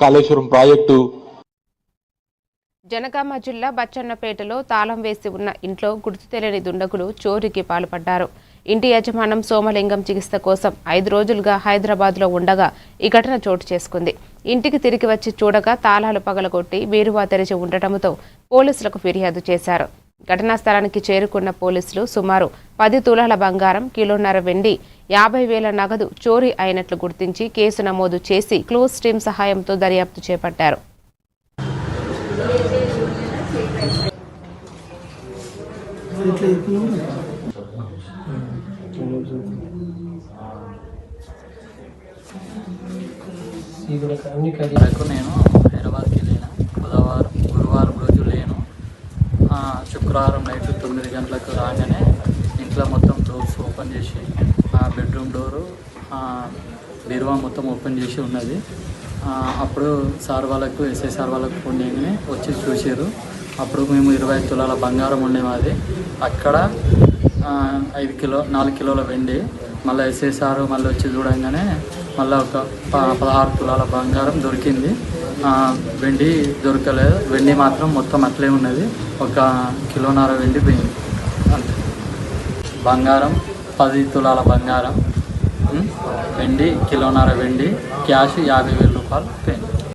Kaleshwaram project. Janagama జిల్లా బచ్చన్నపేటలో తాళం వేసి ఉన్న ఇంట్లో గుర్తు తెలియని దుండగులు చోరీకి పాల్పడ్డారు. ఇంటి యజమానం సోమలింగం చికిత్స కోసం 5 రోజులుగా హైదరాబాద్లో ఉండగా ఈ ఘటన చోటు చేసుకుంది. ఇంటికి తిరిగి వచ్చి చూడగా తాళాలు పగలగొట్టి బీరువా తెరిచి ఉండటంతో పోలీసులకు ఫిర్యాదు చేశారు. ఘటనా స్థలానికి చేరుకున్న పోలీసులు సుమారు 10 తులాల బంగారం, కిలోన్నర వెండి, 50,000 నగదు చోరీ అయినట్లు గుర్తించి కేసు నమోదు చేసి క్లోజ్ టీం సహాయంతో దర్యాప్తు చేపట్టారు. నేను హైదరాబాద్కి వెళ్ళిన గురువారం రోజు లేను. శుక్రవారం నైట్ 9 గంటలకు రాగానే ఇంట్లో మొత్తం డోర్స్ ఓపెన్ చేసి బెడ్రూమ్ డోరు, బీరువా మొత్తం ఓపెన్ చేసి ఉన్నది. అప్పుడు సార్ వాళ్ళకు ఎస్ఐ సార్ వాళ్ళకు ఫోన్ చేయగానే వచ్చి చూసారు. అప్పుడు మేము 25 తులాల బంగారం ఉండేది. అక్కడ 4 కిలోల వెండి. మళ్ళీ ఎస్ఐ సారు మళ్ళీ వచ్చి చూడంగానే మళ్ళీ ఒక 16 తులాల బంగారం దొరికింది. వెండి దొరకలేదు. వెండి మాత్రం మొత్తం అట్లే ఉన్నది. 1 కిలోన్నర వెండి పోయింది అంతే. బంగారం 10 తులాల బంగారం, వెండి కిలోన్నర వెండి, క్యాష్ 50,000 రూపాయలు పోయింది.